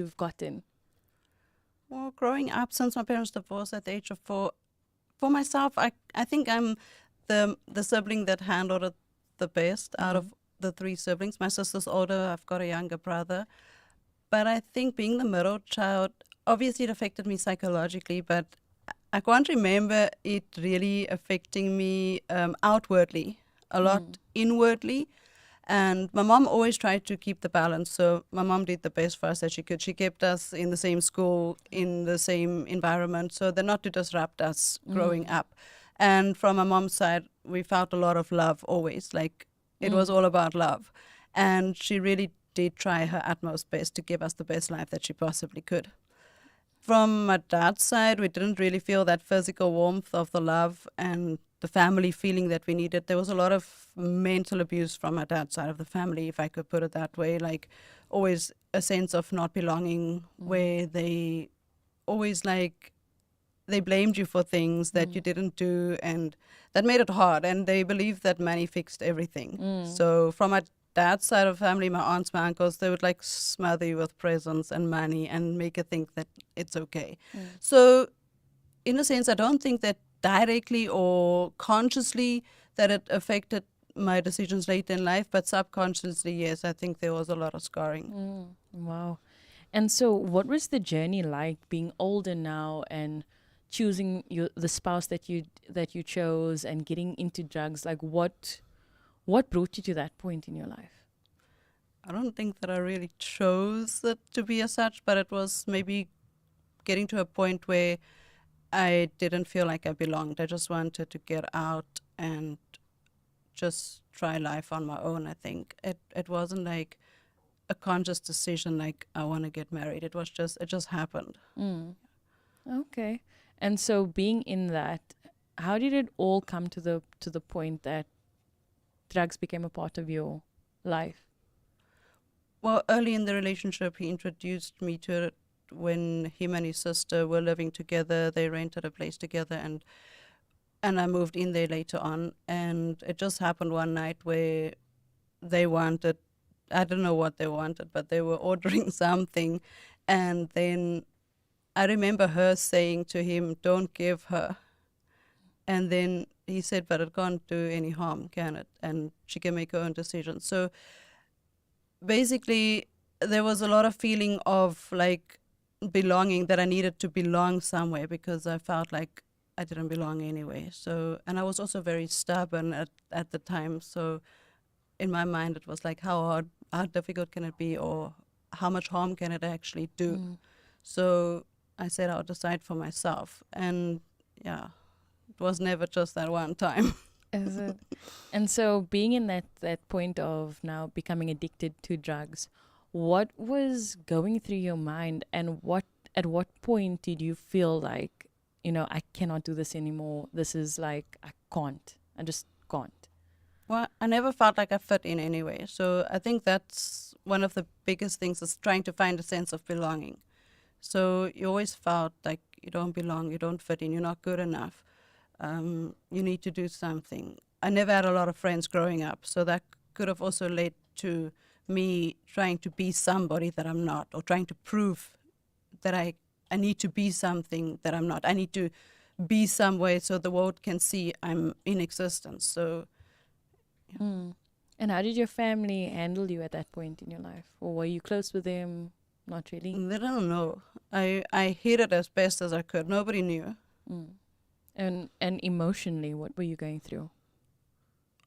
you've gotten? Well, growing up since my parents divorced at the age of 4, for myself, I think I'm the sibling that handled it the best out of the 3 siblings. My sister's older, I've got a younger brother. But I think being the middle child, obviously it affected me psychologically, but I can't remember it really affecting me outwardly, a lot inwardly. And my mom always tried to keep the balance. So my mom did the best for us that she could. She kept us in the same school, in the same environment, so that not to disrupt us growing up. And from my mom's side, we felt a lot of love always. Like it was all about love. And she really did try her utmost best to give us the best life that she possibly could. From my dad's side, we didn't really feel that physical warmth of the love and the family feeling that we needed. There was a lot of mental abuse from my dad's side of the family, if I could put it that way. Like always a sense of not belonging, where they always they blamed you for things that you didn't do, and that made it hard. And they believed that money fixed everything. So from my dad's side of the family, my aunts, my uncles, they would smother you with presents and money and make you think that it's okay. So in a sense, I don't think that directly or consciously that it affected my decisions later in life, but subconsciously, yes, I think there was a lot of scarring. Wow. And so what was the journey like being older now and choosing the spouse that you chose and getting into drugs? Like what brought you to that point in your life? I don't think that I really chose it to be as such, but it was maybe getting to a point where I didn't feel like I belonged. I just wanted to get out and just try life on my own, I think. It wasn't like a conscious decision like I want to get married. It just happened. Okay. And so being in that, how did it all come to the point that drugs became a part of your life? Well, early in the relationship, he introduced me to it when him and his sister were living together. They rented a place together, and I moved in there later on. And it just happened one night where they wanted, I don't know what they wanted, but they were ordering something. And then I remember her saying to him, "Don't give her." And then he said, "But it can't do any harm, can it? And she can make her own decisions." So basically, there was a lot of feeling of belonging, that I needed to belong somewhere because I felt like I didn't belong anyway. So, and I was also very stubborn at the time. So in my mind, it was like, how difficult can it be, or how much harm can it actually do? So I said I'll decide for myself. And yeah, it was never just that one time. Is it? And so being in that point of now becoming addicted to drugs, what was going through your mind, and at what point did you feel like, I cannot do this anymore? This is I just can't. Well, I never felt like I fit in anyway. So I think that's one of the biggest things, is trying to find a sense of belonging. So you always felt like you don't belong, you don't fit in, you're not good enough. You need to do something. I never had a lot of friends growing up, so that could have also led to me trying to be somebody that I'm not, or trying to prove that I need to be something that I'm not. I need to be somewhere so the world can see I'm in existence. So, yeah. And how did your family handle you at that point in your life? Or were you close with them? Not really? They don't know. I hid it as best as I could. Nobody knew. And emotionally, what were you going through?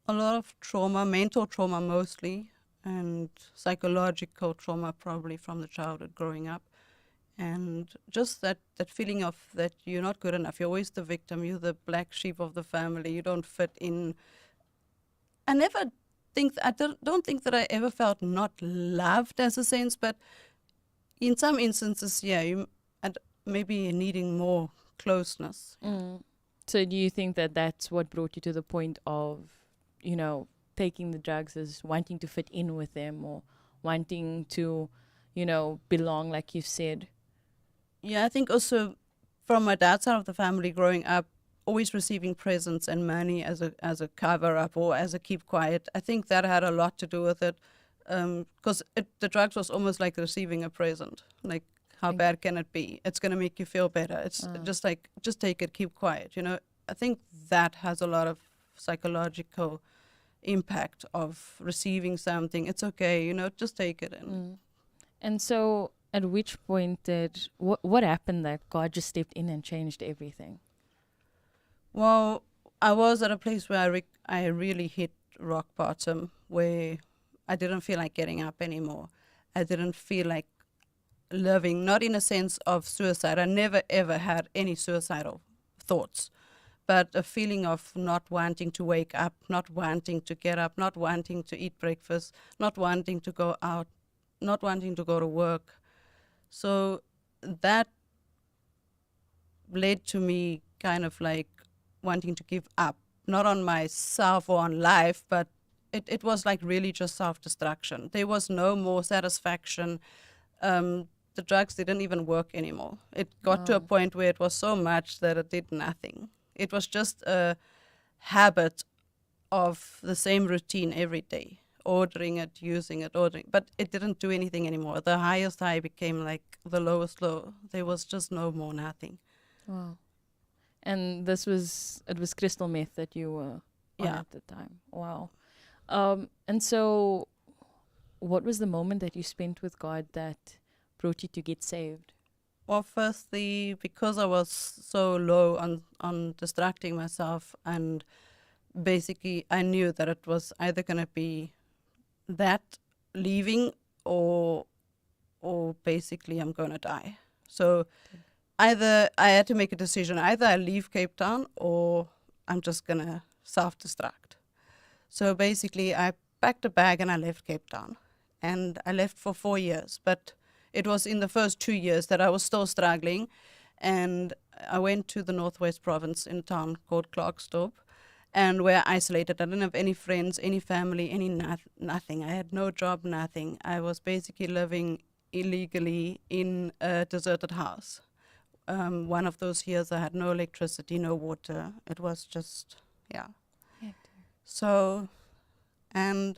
A lot of trauma, mental trauma mostly, and psychological trauma probably from the childhood growing up. And just that feeling of that you're not good enough. You're always the victim. You're the black sheep of the family. You don't fit in. I don't think that I ever felt not loved as a sense, but in some instances, yeah, maybe needing more closeness. So do you think that that's what brought you to the point of, taking the drugs, as wanting to fit in with them, or wanting to, belong, like you said? Yeah, I think also from my dad's side of the family growing up, always receiving presents and money as a cover up or as a keep quiet. I think that had a lot to do with it. because the drugs was almost like receiving a present. Like, how Thank bad can it be? It's going to make you feel better. It's just like, just take it, keep quiet. I think that has a lot of psychological impact of receiving something. It's okay, just take it. And And so, at which point did what happened that God just stepped in and changed everything? well, I was at a place where I really hit rock bottom, where I didn't feel like getting up anymore. I didn't feel like living, not in a sense of suicide. I never ever had any suicidal thoughts, but a feeling of not wanting to wake up, not wanting to get up, not wanting to eat breakfast, not wanting to go out, not wanting to go to work. So that led to me kind of like wanting to give up, not on myself or on life, but it was like really just self-destruction. There was no more satisfaction. The drugs didn't even work anymore. It got to a point where it was so much that it did nothing. It was just a habit of the same routine every day, ordering it, using it, ordering. But it didn't do anything anymore. The highest high became like the lowest low. There was just no more nothing. Wow. And it was crystal meth that you were on Yeah. at the time. Wow. And so, what was the moment that you spent with God that brought you to get saved? Well, firstly, because I was so low on distracting myself, and basically I knew that it was either going to be that leaving, or basically I'm going to die. So either I had to make a decision, either I leave Cape Town or I'm just going to self-destruct. So basically I packed a bag and I left Cape Town, and I left for 4 years, but it was in the first 2 years that I was still struggling, and I went to the Northwest Province in a town called Klerksdorp, and where I isolated. I didn't have any friends, any family, nothing. I had no job, nothing. I was basically living illegally in a deserted house. One of those years I had no electricity, no water. It was just, yeah. So, and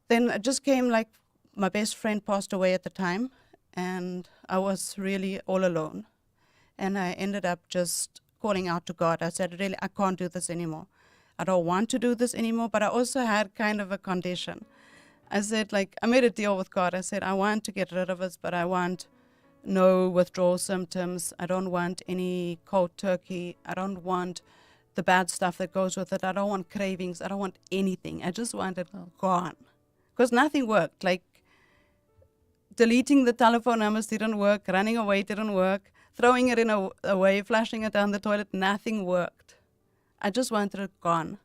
then it just came like my best friend passed away at the time, and I was really all alone. And I ended up just calling out to God. I said, really, I can't do this anymore. I don't want to do this anymore, but I also had kind of a condition. I said, like, I made a deal with God. I said, I want to get rid of this, but I want no withdrawal symptoms. I don't want any cold turkey. I don't want the bad stuff that goes with it. I don't want cravings. I don't want anything. I just want it gone. Because nothing worked. Like, deleting the telephone numbers didn't work. Running away didn't work. Throwing it away, flashing it down the toilet, nothing worked. I just wanted it gone.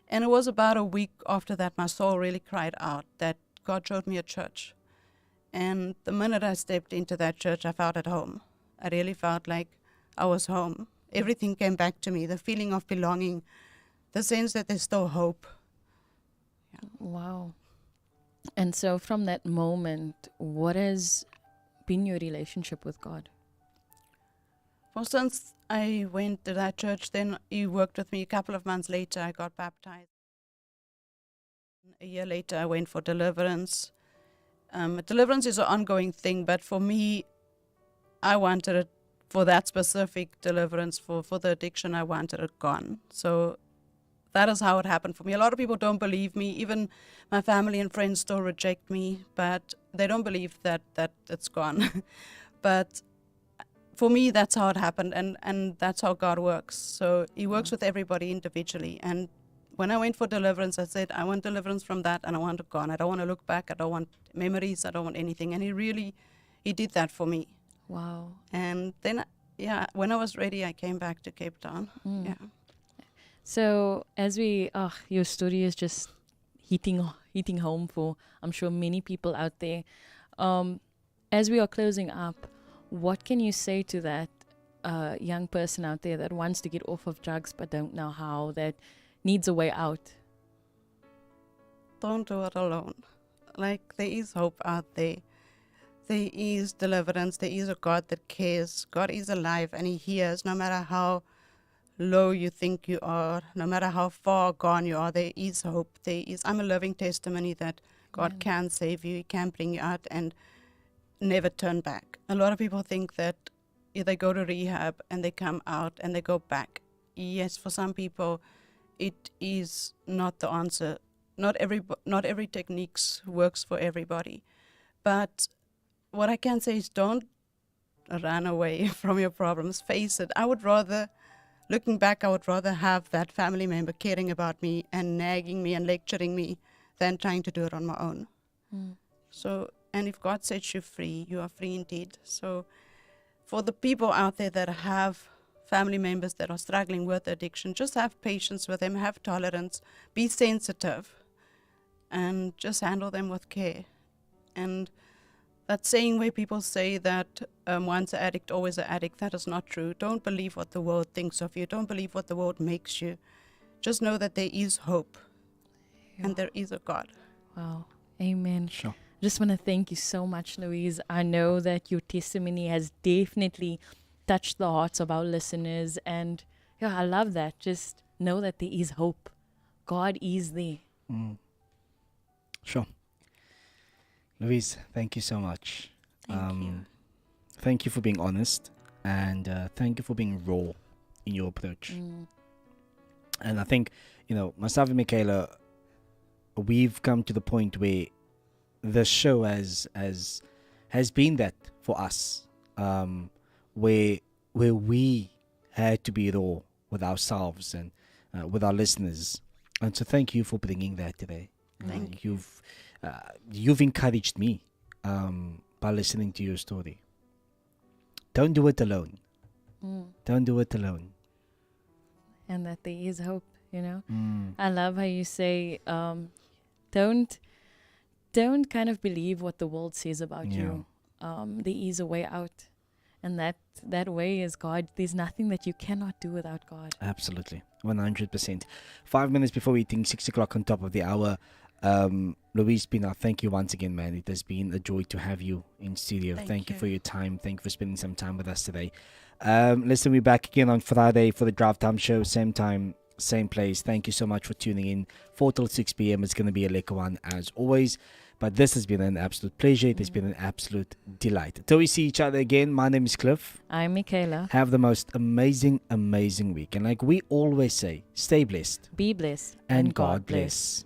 And it was about a week after that my soul really cried out that God showed me a church. And the minute I stepped into that church, I felt at home. I really felt like I was home. Everything came back to me, the feeling of belonging, the sense that there's still hope. Yeah. Wow. And so from that moment, what has been your relationship with God? Well, since I went to that church, then he worked with me. A couple of months later, I got baptized. A year later, I went for deliverance. Deliverance is an ongoing thing, but for me, I wanted it for that specific deliverance, for the addiction, I wanted it gone. So that is how it happened for me. A lot of people don't believe me. Even my family and friends still reject me, but they don't believe that it's gone. But for me, that's how it happened, and that's how God works. So he works with everybody individually. And when I went for deliverance, I said, I want deliverance from that, and I want it gone. I don't want to look back. I don't want memories. I don't want anything. And he did that for me. Wow. And then, yeah, when I was ready, I came back to Cape Town. Yeah. So as your story is just hitting home for, I'm sure, many people out there. As we are closing up, what can you say to that young person out there that wants to get off of drugs but don't know how, that needs a way out? Don't do it alone. Like, there is hope out there. There is deliverance. There is a God that cares. God is alive and he hears no matter how low you think you are, no matter how far gone you are. There is hope. I'm a living testimony that God can save you, He can bring you out, and never turn back. A lot of people think that they go to rehab and they come out and they go back. Yes, for some people, it is not the answer. Not every technique works for everybody. But what I can say is don't run away from your problems. Face it. Looking back, I would rather have that family member caring about me and nagging me and lecturing me than trying to do it on my own. So, and if God sets you free, you are free indeed. So for the people out there that have family members that are struggling with addiction, just have patience with them, have tolerance, be sensitive, and just handle them with care. And that saying where people say that once an addict, always an addict, that is not true. Don't believe what the world thinks of you. Don't believe what the world makes you. Just know that there is hope and there is a God. Wow. Amen. Sure. Just want to thank you so much, Louise. I know that your testimony has definitely touched the hearts of our listeners. And yeah, I love that. Just know that there is hope. God is there. Sure. Louise, thank you so much. Thank you. Thank you for being honest, and thank you for being raw in your approach. And I think, myself and Michaela, we've come to the point where the show has been that for us, where we had to be raw with ourselves and with our listeners. And so thank you for bringing that today. Thank you. You've encouraged me by listening to your story. Don't do it alone. Don't do it alone. And that there is hope, I love how you say, don't kind of believe what the world says about you. There is a way out. And that way is God. There's nothing that you cannot do without God. Absolutely. 100%. 5 minutes before we think 6 o'clock on top of the hour. Louise Pienaar, thank you once again, man. It has been a joy to have you in studio. Thank you for your time. Thank you for spending some time with us today. Listen, we're back again on Friday for the Drive Time Show. Same time, same place. Thank you so much for tuning in. 4 till 6 p.m. It's going to be a lekker one as always. But this has been an absolute pleasure. It has been an absolute delight. Till we see each other again, my name is Cliff. I'm Michaela. Have the most amazing, amazing week. And like we always say, stay blessed. Be blessed. And God bless.